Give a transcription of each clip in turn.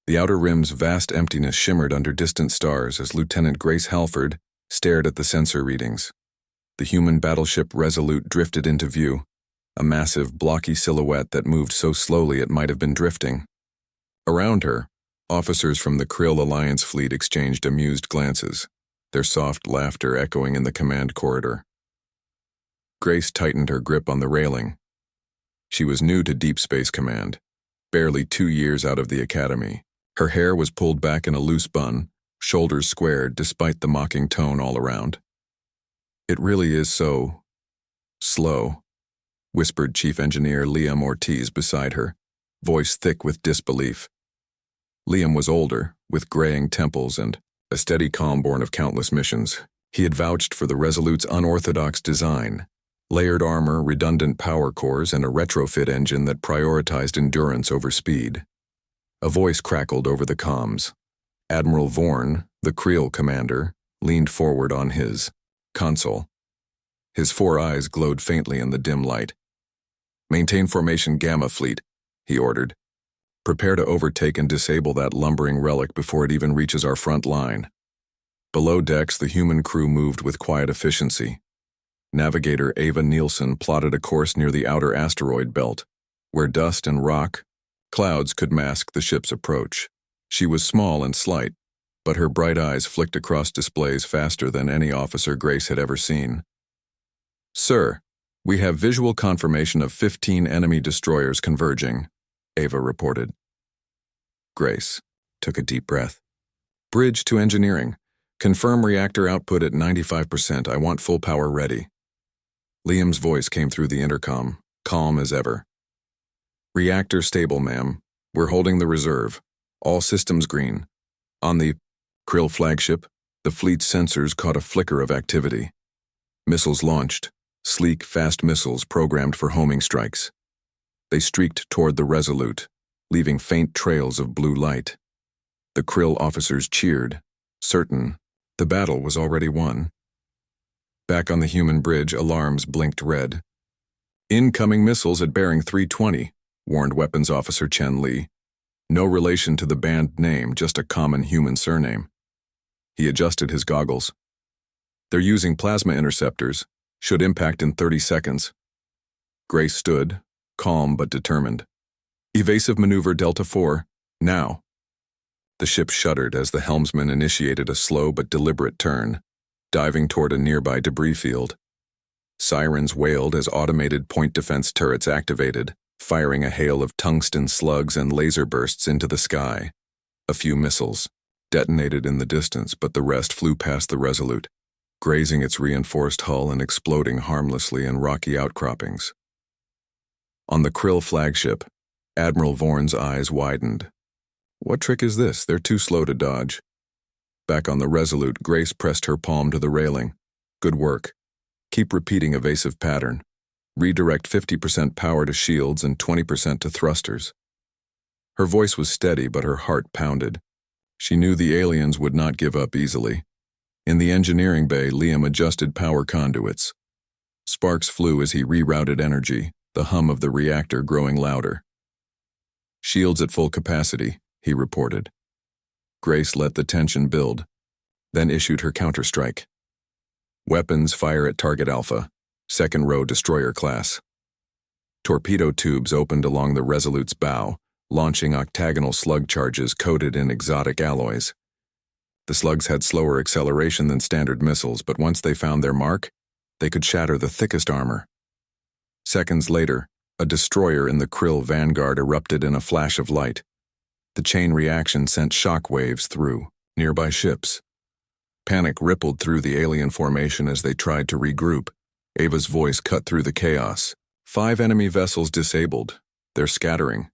The outer rim's vast emptiness shimmered under distant stars as Lieutenant Grace Halford stared at the sensor readings. The human battleship Resolute drifted into view, a massive, blocky silhouette that moved so slowly it might have been drifting. Around her, officers from the Krill Alliance fleet exchanged amused glances, their soft laughter echoing in the command corridor. Grace tightened her grip on the railing. She was new to Deep Space Command, barely 2 years out of the academy. Her hair was pulled back in a loose bun, shoulders squared despite the mocking tone all around. "It really is so slow," whispered Chief Engineer Liam Ortiz beside her, voice thick with disbelief. Liam was older, with graying temples and a steady calm born of countless missions. He had vouched for the Resolute's unorthodox design, layered armor, redundant power cores, and a retrofit engine that prioritized endurance over speed. A voice crackled over the comms. Admiral Vorn, the Creel commander, leaned forward on his console. His 4 eyes glowed faintly in the dim light. "Maintain formation, Gamma Fleet," he ordered. "Prepare to overtake and disable that lumbering relic before it even reaches our front line." Below decks, the human crew moved with quiet efficiency. Navigator Ava Nielsen plotted a course near the outer asteroid belt, where dust and rock, clouds could mask the ship's approach. She was small and slight, but her bright eyes flicked across displays faster than any officer Grace had ever seen. "Sir, we have visual confirmation of 15 enemy destroyers converging," Ava reported. Grace took a deep breath. "Bridge to engineering. Confirm reactor output at 95%. I want full power ready." Liam's voice came through the intercom, calm as ever. "Reactor stable, ma'am. We're holding the reserve. All systems green." On the Krill flagship, the fleet's sensors caught a flicker of activity. Missiles launched, sleek, fast missiles programmed for homing strikes. They streaked toward the Resolute, leaving faint trails of blue light. The Krill officers cheered, certain the battle was already won. Back on the human bridge, alarms blinked red. "Incoming missiles at bearing 320, warned Weapons Officer Chen Li. No relation to the band name, just a common human surname. He adjusted his goggles. "They're using plasma interceptors. Should impact in 30 seconds. Grace stood, calm but determined. "Evasive maneuver Delta 4, now." The ship shuddered as the helmsman initiated a slow but deliberate turn, diving toward a nearby debris field. Sirens wailed as automated point defense turrets activated, firing a hail of tungsten slugs and laser bursts into the sky. A few missiles detonated in the distance, but the rest flew past the Resolute, grazing its reinforced hull and exploding harmlessly in rocky outcroppings. On the Krill flagship, Admiral Vorn's eyes widened. "What trick is this? They're too slow to dodge." Back on the Resolute, Grace pressed her palm to the railing. "Good work. Keep repeating evasive pattern. Redirect 50% power to shields and 20% to thrusters." Her voice was steady, but her heart pounded. She knew the aliens would not give up easily. In the engineering bay, Liam adjusted power conduits. Sparks flew as he rerouted energy, the hum of the reactor growing louder. "Shields at full capacity," he reported. Grace let the tension build, then issued her counterstrike. "Weapons fire at target Alpha, second row destroyer class." Torpedo tubes opened along the Resolute's bow, launching octagonal slug charges coated in exotic alloys. The slugs had slower acceleration than standard missiles, but once they found their mark, they could shatter the thickest armor. Seconds later, a destroyer in the Krill vanguard erupted in a flash of light. The chain reaction sent shock waves through nearby ships. Panic rippled through the alien formation as they tried to regroup. Ava's voice cut through the chaos. 5 enemy vessels disabled. They're scattering."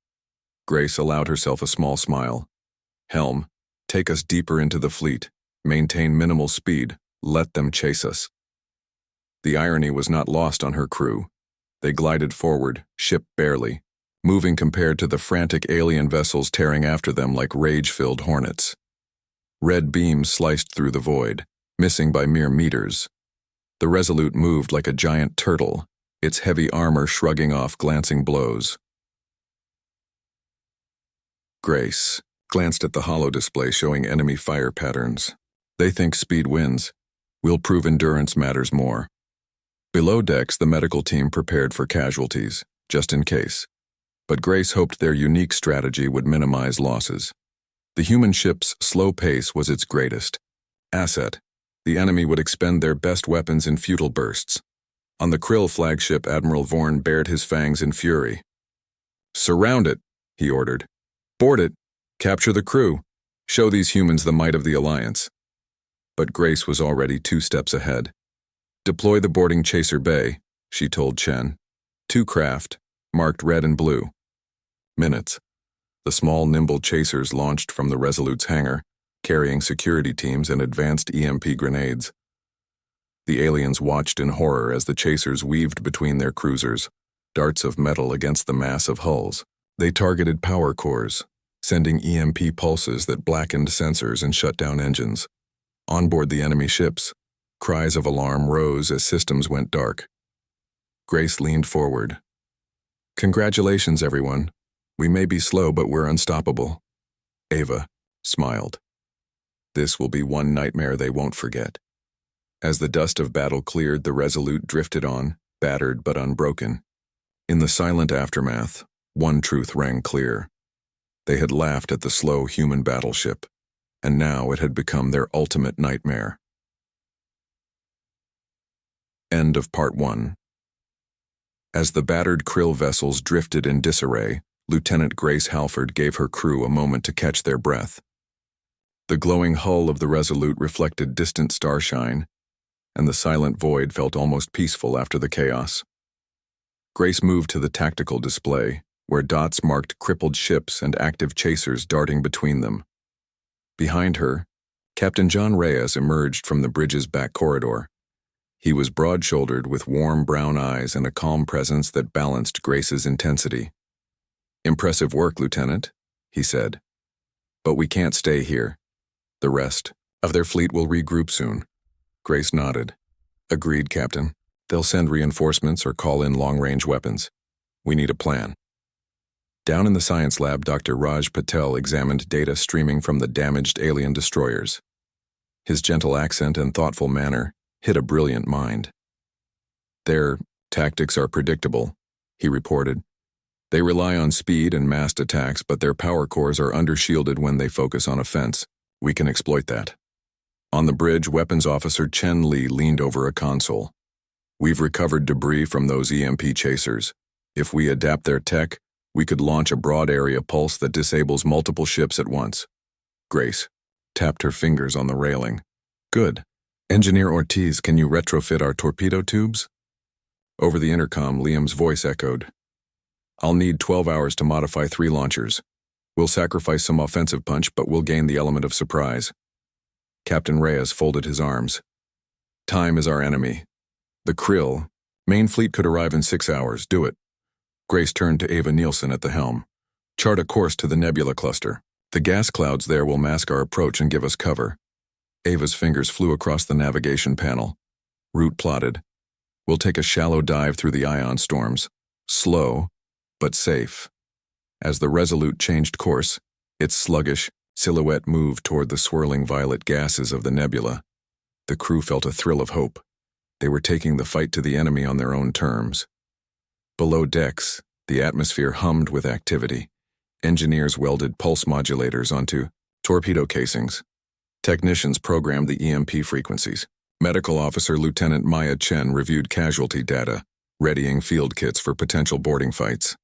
Grace allowed herself a small smile. "Helm, take us deeper into the fleet. Maintain minimal speed. Let them chase us." The irony was not lost on her crew. They glided forward, ship barely, moving compared to the frantic alien vessels tearing after them like rage-filled hornets. Red beams sliced through the void, missing by mere meters. The Resolute moved like a giant turtle, its heavy armor shrugging off glancing blows. "Grace, glanced at the holo display showing enemy fire patterns. They think speed wins. We'll prove endurance matters more. Below decks, the medical team prepared for casualties, just in case. But Grace hoped their unique strategy would minimize losses. The human ship's slow pace was its greatest asset. The enemy would expend their best weapons in futile bursts. On the Krill flagship, Admiral Vorn bared his fangs in fury. "Surround it," he ordered. "Board it. Capture the crew. Show these humans the might of the Alliance." But Grace was already 2 steps ahead. "Deploy the boarding chaser bay," she told Chen. 2 craft, marked red and blue. Minutes. The small, nimble chasers launched from the Resolute's hangar, carrying security teams and advanced EMP grenades. The aliens watched in horror as the chasers weaved between their cruisers, darts of metal against the mass of hulls. They targeted power cores, sending EMP pulses that blackened sensors and shut down engines. On board the enemy ships, cries of alarm rose as systems went dark. Grace leaned forward. "Congratulations, everyone. We may be slow, but we're unstoppable." Ava smiled. "This will be one nightmare they won't forget." As the dust of battle cleared, the Resolute drifted on, battered but unbroken. In the silent aftermath, one truth rang clear. They had laughed at the slow human battleship, and now it had become their ultimate nightmare. End of Part 1. As the battered Krill vessels drifted in disarray, Lieutenant Grace Halford gave her crew a moment to catch their breath. The glowing hull of the Resolute reflected distant starshine, and the silent void felt almost peaceful after the chaos. Grace moved to the tactical display, where dots marked crippled ships and active chasers darting between them. Behind her, Captain John Reyes emerged from the bridge's back corridor. He was broad-shouldered with warm brown eyes and a calm presence that balanced Grace's intensity. "Impressive work, Lieutenant," he said. "But we can't stay here. The rest of their fleet will regroup soon." Grace nodded. "Agreed, Captain. They'll send reinforcements or call in long-range weapons. We need a plan." Down in the science lab, Dr. Raj Patel examined data streaming from the damaged alien destroyers. His gentle accent and thoughtful manner hit a brilliant mind. "Their tactics are predictable," he reported. "They rely on speed and massed attacks, but their power cores are undershielded when they focus on offense. We can exploit that." On the bridge, Weapons Officer Chen Li leaned over a console. "We've recovered debris from those EMP chasers. If we adapt their tech, we could launch a broad-area pulse that disables multiple ships at once." Grace tapped her fingers on the railing. "Good. Engineer Ortiz, can you retrofit our torpedo tubes?" Over the intercom, Liam's voice echoed. "I'll need 12 hours to modify 3 launchers. We'll sacrifice some offensive punch, but we'll gain the element of surprise." Captain Reyes folded his arms. "Time is our enemy. The Krill, main fleet could arrive in 6 hours. Do it." Grace turned to Ava Nielsen at the helm. "Chart a course to the nebula cluster. The gas clouds there will mask our approach and give us cover." Ava's fingers flew across the navigation panel. Route plotted. "We'll take a shallow dive through the ion storms. Slow, but safe." As the Resolute changed course, its sluggish silhouette moved toward the swirling violet gases of the nebula. The crew felt a thrill of hope. They were taking the fight to the enemy on their own terms. Below decks, the atmosphere hummed with activity. Engineers welded pulse modulators onto torpedo casings. Technicians programmed the EMP frequencies. Medical Officer Lieutenant Maya Chen reviewed casualty data, readying field kits for potential boarding fights.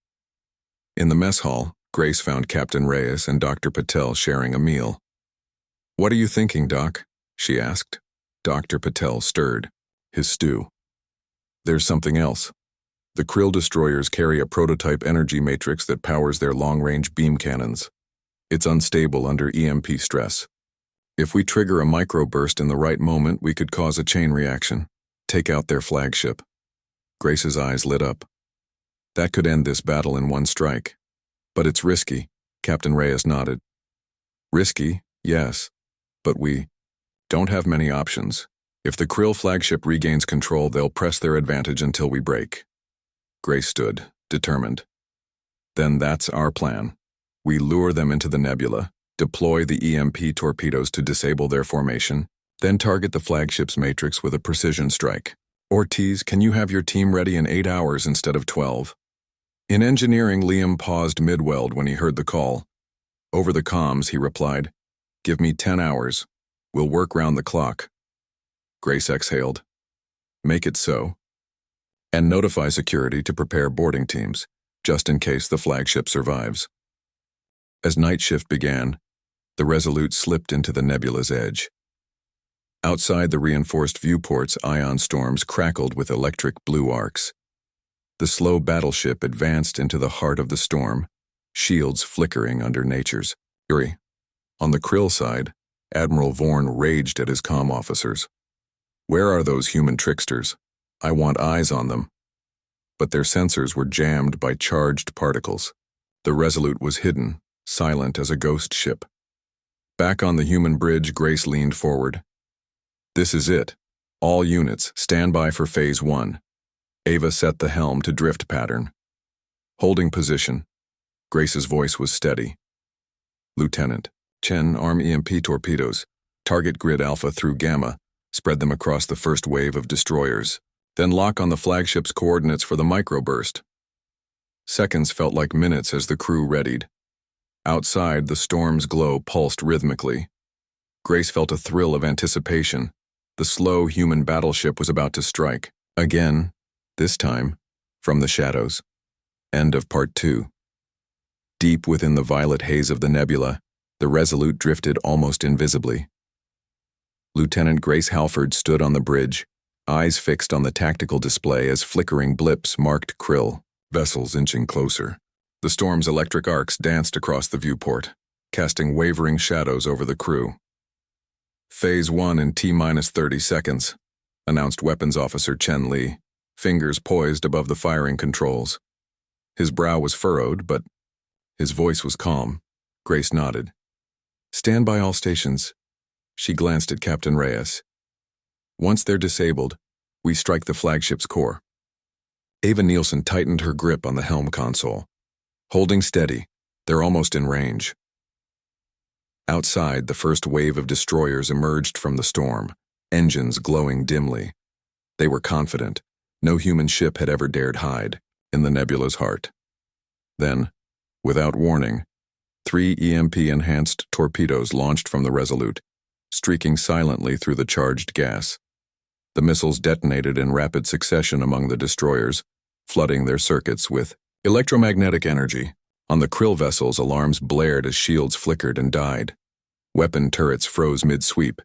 In the mess hall, Grace found Captain Reyes and Dr. Patel sharing a meal. "What are you thinking, Doc?" she asked. Dr. Patel stirred his stew. "There's something else. The Krill destroyers carry a prototype energy matrix that powers their long-range beam cannons. It's unstable under EMP stress. If we trigger a microburst in the right moment, we could cause a chain reaction, take out their flagship." Grace's eyes lit up. "That could end this battle in one strike. But it's risky," Captain Reyes nodded. "Risky, yes, but we don't have many options. If the Krill flagship regains control, they'll press their advantage until we break." Grace stood, determined. "Then that's our plan. We lure them into the nebula, Deploy the EMP torpedoes to disable their formation, then target the flagship's matrix with a precision strike. Ortiz, can you have your team ready in 8 hours instead of 12? In engineering, Liam paused mid-weld when he heard the call. Over the comms, he replied, "Give me 10 hours. We'll work round the clock." Grace exhaled. "Make it so. And notify security to prepare boarding teams, just in case the flagship survives." As night shift began, the Resolute slipped into the nebula's edge. Outside the reinforced viewports, ion storms crackled with electric blue arcs. The slow battleship advanced into the heart of the storm, shields flickering under nature's fury. On the Krill side, Admiral Vorn raged at his comm officers. "Where are those human tricksters? I want eyes on them." But their sensors were jammed by charged particles. The Resolute was hidden, silent as a ghost ship. Back on the human bridge, Grace leaned forward. "This is it. All units, stand by for Phase 1. Ava set the helm to drift pattern." Holding position, Grace's voice was steady. "Lieutenant, Chen, arm EMP torpedoes. Target grid Alpha through Gamma. Spread them across the first wave of destroyers. Then lock on the flagship's coordinates for the microburst." Seconds felt like minutes as the crew readied. Outside, the storm's glow pulsed rhythmically. Grace felt a thrill of anticipation. The slow human battleship was about to strike. Again, this time, from the shadows. End of Part 2. Deep within the violet haze of the nebula, the Resolute drifted almost invisibly. Lieutenant Grace Halford stood on the bridge, eyes fixed on the tactical display as flickering blips marked Krill vessels inching closer. The storm's electric arcs danced across the viewport, casting wavering shadows over the crew. "Phase 1 in T-minus 30 seconds, announced Weapons Officer Chen Li, fingers poised above the firing controls. His brow was furrowed, but his voice was calm. Grace nodded. "Stand by all stations." She glanced at Captain Reyes. "Once they're disabled, we strike the flagship's core." Ava Nielsen tightened her grip on the helm console. "Holding steady. They're almost in range." Outside, the first wave of destroyers emerged from the storm, engines glowing dimly. They were confident. No human ship had ever dared hide in the nebula's heart. Then, without warning, 3 EMP-enhanced torpedoes launched from the Resolute, streaking silently through the charged gas. The missiles detonated in rapid succession among the destroyers, flooding their circuits with electromagnetic energy. On the Krill vessels, alarms blared as shields flickered and died. Weapon turrets froze mid-sweep.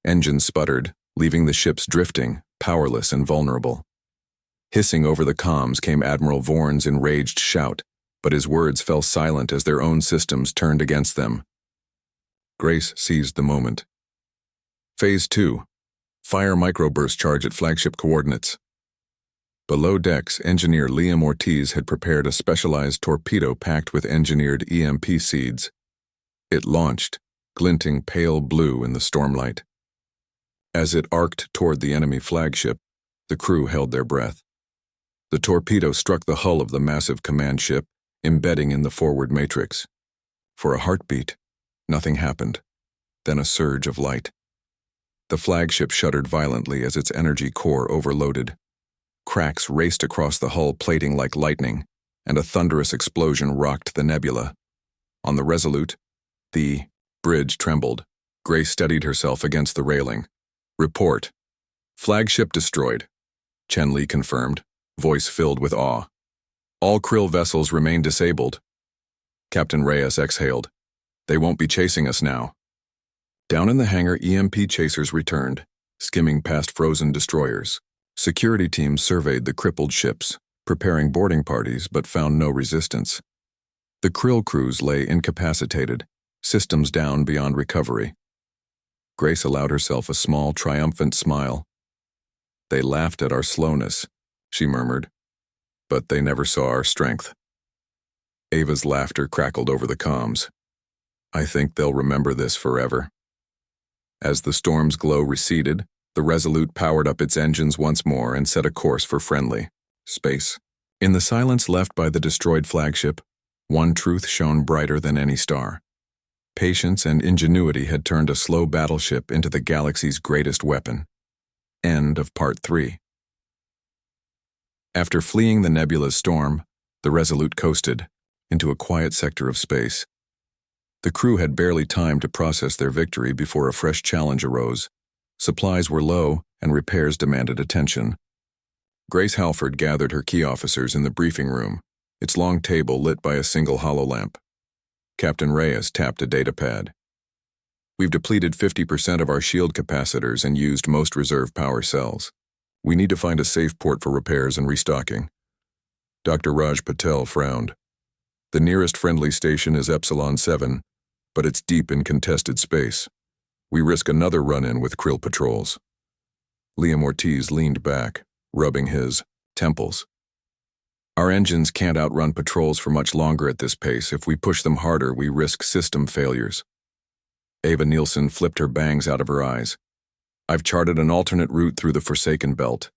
Engines sputtered, leaving the ships drifting, powerless and vulnerable. Hissing over the comms came Admiral Vorn's enraged shout, but his words fell silent as their own systems turned against them. Grace seized the moment. Phase 2. Fire microburst charge at flagship coordinates. Below decks, engineer Liam Ortiz had prepared a specialized torpedo packed with engineered EMP seeds. It launched, glinting pale blue in the stormlight. As it arced toward the enemy flagship, the crew held their breath. The torpedo struck the hull of the massive command ship, embedding in the forward matrix. For a heartbeat, nothing happened. Then a surge of light. The flagship shuddered violently as its energy core overloaded. Cracks raced across the hull plating like lightning, and a thunderous explosion rocked the nebula. On the Resolute, the bridge trembled. Grace steadied herself against the railing. "Report. Flagship destroyed," Chen Li confirmed, voice filled with awe. "All Krill vessels remain disabled." Captain Reyes exhaled. "They won't be chasing us now." Down in the hangar, EMP chasers returned, skimming past frozen destroyers. Security teams surveyed the crippled ships, preparing boarding parties, but found no resistance. The Krill crews lay incapacitated, systems down beyond recovery. Grace allowed herself a small, triumphant smile. "They laughed at our slowness," she murmured, "but they never saw our strength." Ava's laughter crackled over the comms. "I think they'll remember this forever." As the storm's glow receded, the Resolute powered up its engines once more and set a course for friendly space. In the silence left by the destroyed flagship, one truth shone brighter than any star. Patience and ingenuity had turned a slow battleship into the galaxy's greatest weapon. End of Part 3. After fleeing the nebula's storm, the Resolute coasted into a quiet sector of space. The crew had barely time to process their victory before a fresh challenge arose. Supplies were low, and repairs demanded attention. Grace Halford gathered her key officers in the briefing room, its long table lit by a single hololamp. Captain Reyes tapped a datapad. "We've depleted 50% of our shield capacitors and used most reserve power cells. We need to find a safe port for repairs and restocking." Dr. Raj Patel frowned. "The nearest friendly station is Epsilon 7, but it's deep in contested space. We risk another run-in with Krill patrols." Liam Ortiz leaned back, rubbing his temples. "Our engines can't outrun patrols for much longer at this pace. If we push them harder, we risk system failures." Ava Nielsen flipped her bangs out of her eyes. "I've charted an alternate route through the Forsaken Belt.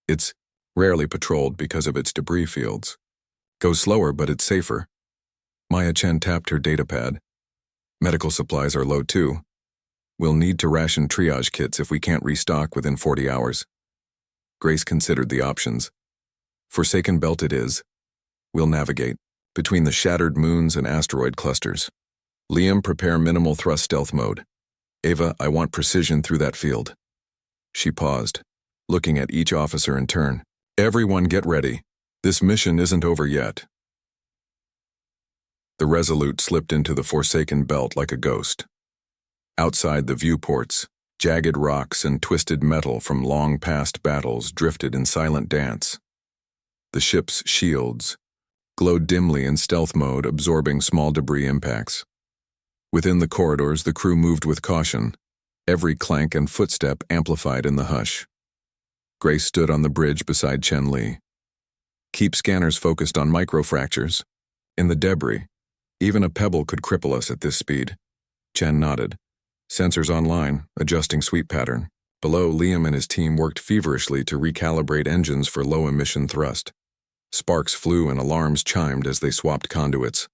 It's rarely patrolled because of its debris fields. Goes slower, but it's safer." Maya Chen tapped her datapad. "Medical supplies are low too. We'll need to ration triage kits if we can't restock within 40 hours. Grace considered the options. "Forsaken Belt it is. We'll navigate between the shattered moons and asteroid clusters. Liam, prepare minimal thrust stealth mode. Ava, I want precision through that field." She paused, looking at each officer in turn. "Everyone get ready. This mission isn't over yet." The Resolute slipped into the Forsaken Belt like a ghost. Outside the viewports, jagged rocks and twisted metal from long-past battles drifted in silent dance. The ship's shields glowed dimly in stealth mode, absorbing small debris impacts. Within the corridors, the crew moved with caution, every clank and footstep amplified in the hush. Grace stood on the bridge beside Chen Li. "Keep scanners focused on microfractures. In the debris, even a pebble could cripple us at this speed." Chen nodded. "Sensors online, adjusting sweep pattern." Below, Liam and his team worked feverishly to recalibrate engines for low-emission thrust. Sparks flew and alarms chimed as they swapped conduits.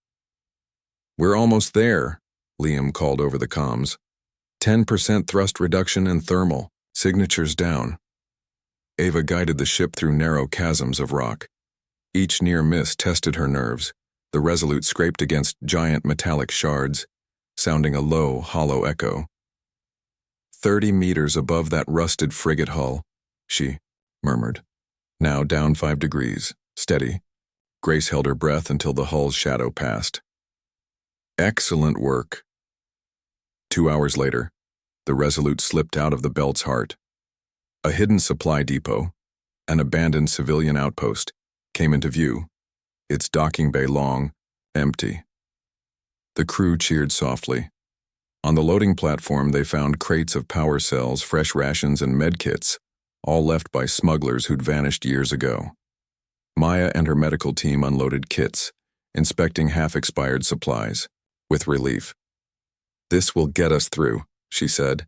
"We're almost there," Liam called over the comms. 10% thrust reduction in thermal, signatures down." Ava guided the ship through narrow chasms of rock. Each near miss tested her nerves. The Resolute scraped against giant metallic shards, sounding a low, hollow echo. 30 meters above that rusted frigate hull," she murmured. "Now down 5 degrees. Steady." Grace held her breath until the hull's shadow passed. "Excellent work." 2 hours later, the Resolute slipped out of the belt's heart. A hidden supply depot, an abandoned civilian outpost, came into view, its docking bay long, empty. The crew cheered softly. On the loading platform, they found crates of power cells, fresh rations, and medkits, all left by smugglers who'd vanished years ago. Maya and her medical team unloaded kits, inspecting half-expired supplies, with relief. "This will get us through," she said.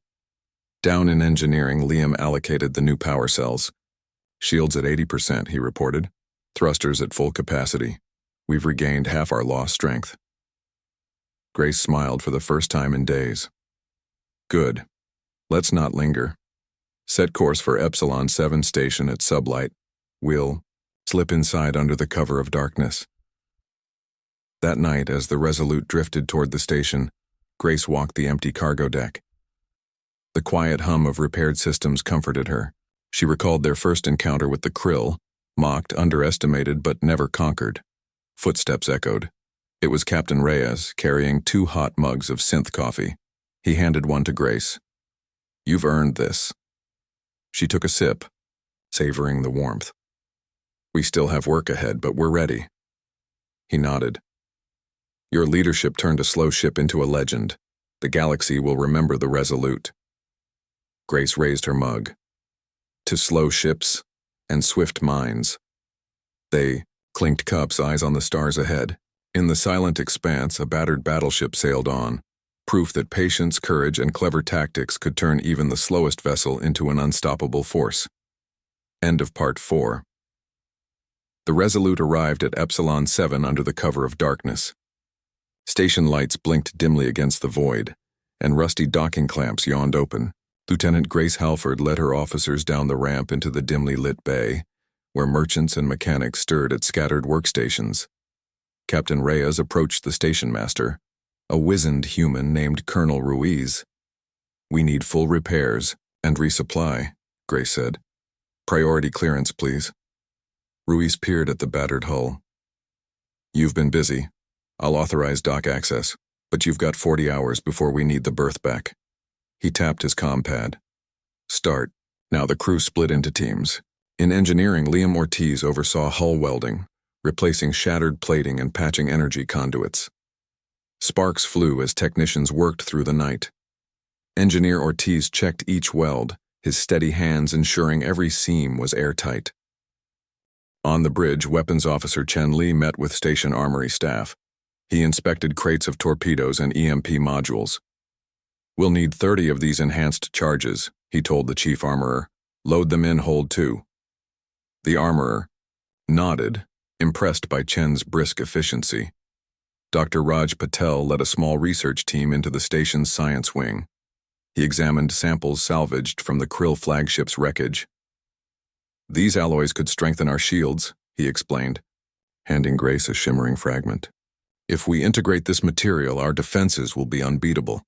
Down in engineering, Liam allocated the new power cells. "Shields at 80%, he reported. Thrusters at full capacity. We've regained half our lost strength." Grace smiled for the first time in days. "Good. Let's not linger. Set course for Epsilon 7 station at sublight. We'll slip inside under the cover of darkness." That night, as the Resolute drifted toward the station, Grace walked the empty cargo deck. The quiet hum of repaired systems comforted her. She recalled their first encounter with the Krill, mocked, underestimated, but never conquered. Footsteps echoed. It was Captain Reyes, carrying 2 hot mugs of synth coffee. He handed one to Grace. "You've earned this." She took a sip, savoring the warmth. "We still have work ahead, but we're ready." He nodded. "Your leadership turned a slow ship into a legend. The galaxy will remember the Resolute." Grace raised her mug. "To slow ships and swift minds." They clinked cups, eyes on the stars ahead. In the silent expanse, a battered battleship sailed on, proof that patience, courage, and clever tactics could turn even the slowest vessel into an unstoppable force. End of Part 4. The Resolute arrived at Epsilon 7 under the cover of darkness. Station lights blinked dimly against the void, and rusty docking clamps yawned open. Lieutenant Grace Halford led her officers down the ramp into the dimly lit bay, where merchants and mechanics stirred at scattered workstations. Captain Reyes approached the station master, a wizened human named Colonel Ruiz. "We need full repairs and resupply," Grace said. "Priority clearance, please." Ruiz peered at the battered hull. "You've been busy. I'll authorize dock access, but you've got 40 hours before we need the berth back." He tapped his comm pad. "Start." Now the crew split into teams. In engineering, Liam Ortiz oversaw hull welding, replacing shattered plating and patching energy conduits. Sparks flew as technicians worked through the night. Engineer Ortiz checked each weld, his steady hands ensuring every seam was airtight. On the bridge, Weapons Officer Chen Li met with station armory staff. He inspected crates of torpedoes and EMP modules. "We'll need 30 of these enhanced charges," he told the chief armorer. "Load them in hold 2. The armorer nodded, impressed by Chen's brisk efficiency. Dr. Raj Patel led a small research team into the station's science wing. He examined samples salvaged from the Krill flagship's wreckage. "These alloys could strengthen our shields," he explained, handing Grace a shimmering fragment. "If we integrate this material, our defenses will be unbeatable."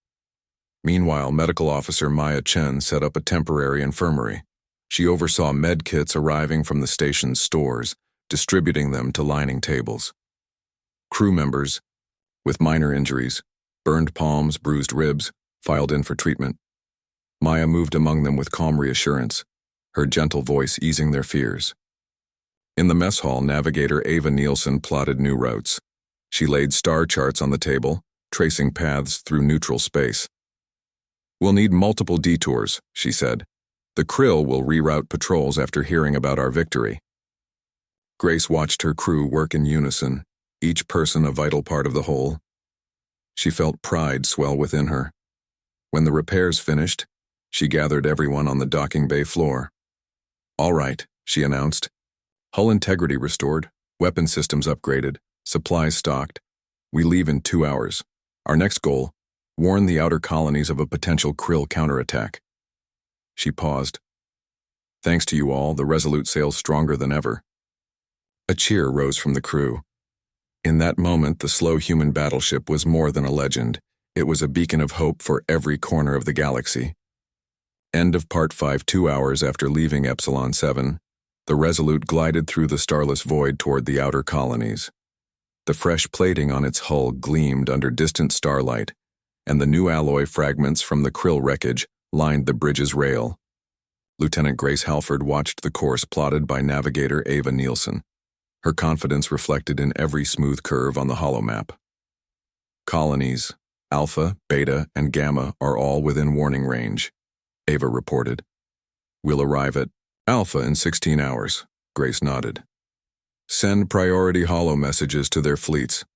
Meanwhile, Medical Officer Maya Chen set up a temporary infirmary. She oversaw med kits arriving from the station's stores, distributing them to lining tables. Crew members, with minor injuries, burned palms, bruised ribs, filed in for treatment. Maya moved among them with calm reassurance, her gentle voice easing their fears. In the mess hall, Navigator Ava Nielsen plotted new routes. She laid star charts on the table, tracing paths through neutral space. "We'll need multiple detours," she said. "The Krill will reroute patrols after hearing about our victory." Grace watched her crew work in unison, each person a vital part of the whole. She felt pride swell within her. When the repairs finished, she gathered everyone on the docking bay floor. "All right," she announced. "Hull integrity restored, weapon systems upgraded, supplies stocked. We leave in 2 hours. Our next goal, warn the outer colonies of a potential Krill counterattack." She paused. "Thanks to you all, the Resolute sails stronger than ever." A cheer rose from the crew. In that moment, the slow human battleship was more than a legend. It was a beacon of hope for every corner of the galaxy. End of Part 5. 2 hours after leaving Epsilon 7, the Resolute glided through the starless void toward the outer colonies. The fresh plating on its hull gleamed under distant starlight, and the new alloy fragments from the Krill wreckage lined the bridge's rail. Lieutenant Grace Halford watched the course plotted by Navigator Ava Nielsen, her confidence reflected in every smooth curve on the holomap. "Colonies, Alpha, Beta, and Gamma are all within warning range," Ava reported. "We'll arrive at Alpha in 16 hours, Grace nodded. "Send priority holo messages to their fleets.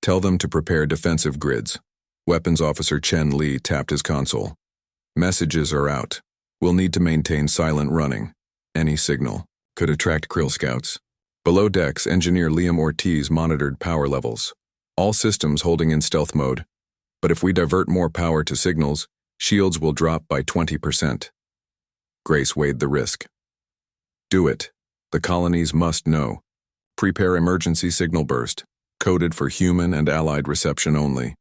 Tell them to prepare defensive grids." Weapons Officer Chen Li tapped his console. "Messages are out. We'll need to maintain silent running. Any signal could attract Krill scouts." Below decks, Engineer Liam Ortiz monitored power levels. All systems holding in stealth mode. But if we divert more power to signals, shields will drop by 20%. Grace weighed the risk. "Do it. The colonies must know. Prepare emergency signal burst, coded for human and allied reception only."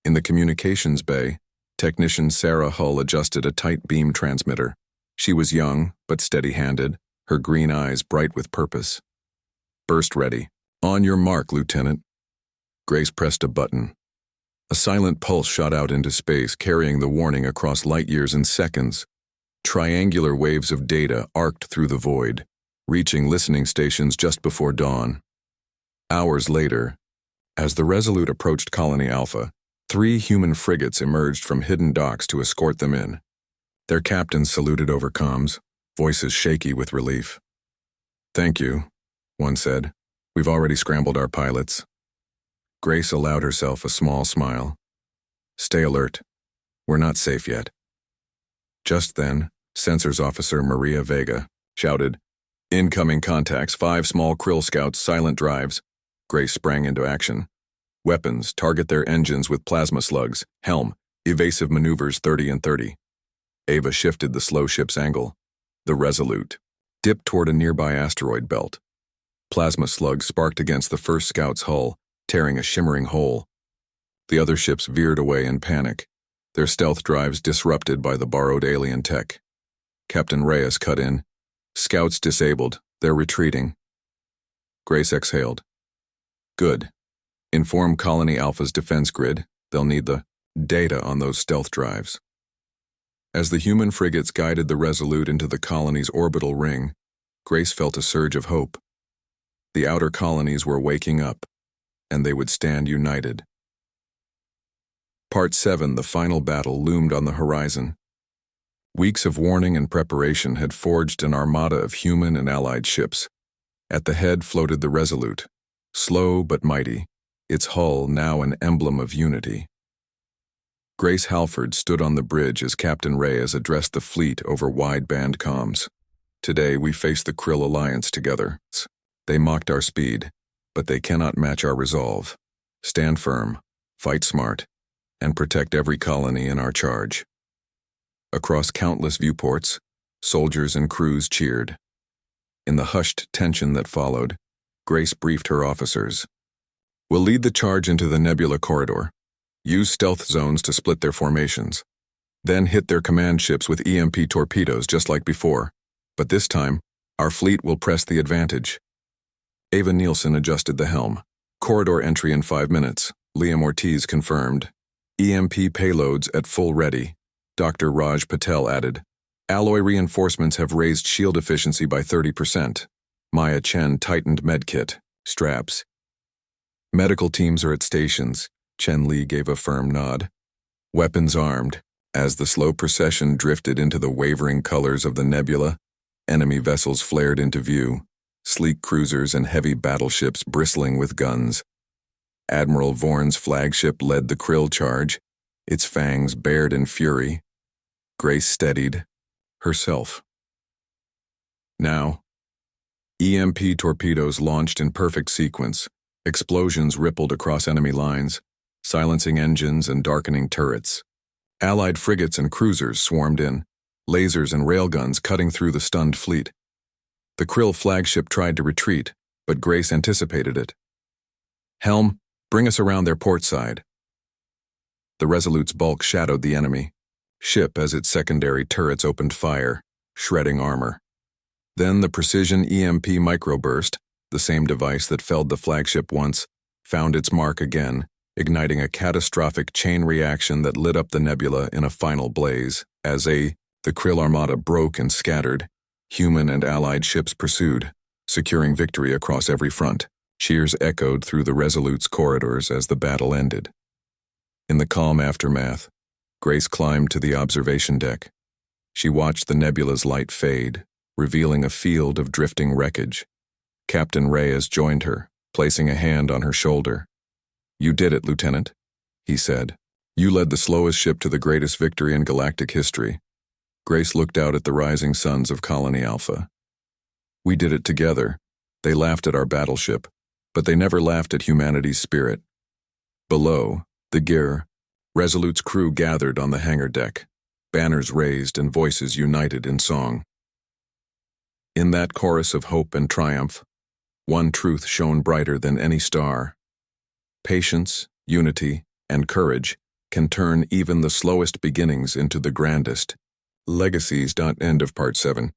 In the communications bay, technician Sarah Hull adjusted a tight beam transmitter. She was young, but steady-handed, her green eyes bright with purpose. "Burst ready. On your mark, Lieutenant." Grace pressed a button. A silent pulse shot out into space, carrying the warning across light years in seconds. Triangular waves of data arced through the void, reaching listening stations just before dawn. Hours later, as the Resolute approached Colony Alpha, 3 human frigates emerged from hidden docks to escort them in. Their captains saluted over comms, voices shaky with relief. "Thank you," one said. "We've already scrambled our pilots." Grace allowed herself a small smile. "Stay alert. We're not safe yet." Just then, Sensors Officer Maria Vega shouted, "Incoming contacts, 5 small Krill scouts, silent drives." Grace sprang into action. Weapons, target their engines with plasma slugs. Helm, evasive maneuvers 30 and 30. Ava shifted the slow ship's angle. The Resolute dipped toward a nearby asteroid belt. Plasma slugs sparked against the first scout's hull, tearing a shimmering hole. The other ships veered away in panic, their stealth drives disrupted by the borrowed alien tech. Captain Reyes cut in. Scouts disabled, they're retreating. Grace exhaled. Good. Inform Colony Alpha's defense grid. They'll need the data on those stealth drives. As the human frigates guided the Resolute into the colony's orbital ring, Grace felt a surge of hope. The outer colonies were waking up, and they would stand united. Part 7, the final battle, loomed on the horizon. Weeks of warning and preparation had forged an armada of human and allied ships. At the head floated the Resolute, slow but mighty, its hull now an emblem of unity. Grace Halford stood on the bridge as Captain Reyes addressed the fleet over wideband comms. Today we face the Krill Alliance together. They mocked our speed, but they cannot match our resolve. Stand firm, fight smart, and protect every colony in our charge. Across countless viewports, soldiers and crews cheered. In the hushed tension that followed, Grace briefed her officers. We'll lead the charge into the nebula corridor. Use stealth zones to split their formations. Then hit their command ships with EMP torpedoes just like before. But this time, our fleet will press the advantage. Ava Nielsen adjusted the helm. Corridor entry in 5 minutes. Liam Ortiz confirmed. EMP payloads at full ready. Dr. Raj Patel added. Alloy reinforcements have raised shield efficiency by 30%. Maya Chen tightened medkit. Straps. Medical teams are at stations. Chen Li gave a firm nod. Weapons armed. As the slow procession drifted into the wavering colors of the nebula, enemy vessels flared into view, sleek cruisers and heavy battleships bristling with guns. Admiral Vorn's flagship led the Krill charge, its fangs bared in fury. Grace steadied herself. Now, EMP torpedoes launched in perfect sequence. Explosions rippled across enemy lines, silencing engines and darkening turrets. Allied frigates and cruisers swarmed in, lasers and railguns cutting through the stunned fleet. The Krill flagship tried to retreat, but Grace anticipated it. Helm, bring us around their port side. The Resolute's bulk shadowed the enemy. Ship as its secondary turrets opened fire, shredding armor. Then the precision EMP microburst, the same device that felled the flagship once, found its mark again, igniting a catastrophic chain reaction that lit up the nebula in a final blaze. As the Krill armada broke and scattered, human and allied ships pursued, securing victory across every front. Cheers echoed through the Resolute's corridors as the battle ended. In the calm aftermath, Grace climbed to the observation deck. She watched the nebula's light fade, revealing a field of drifting wreckage. Captain Reyes joined her, placing a hand on her shoulder. You did it, Lieutenant, he said. You led the slowest ship to the greatest victory in galactic history. Grace looked out at the rising suns of Colony Alpha. We did it together. They laughed at our battleship, but they never laughed at humanity's spirit. Below, the gear, Resolute's crew gathered on the hangar deck, banners raised and voices united in song. In that chorus of hope and triumph, one truth shone brighter than any star. Patience, unity, and courage can turn even the slowest beginnings into the grandest legacies. End of Part 7.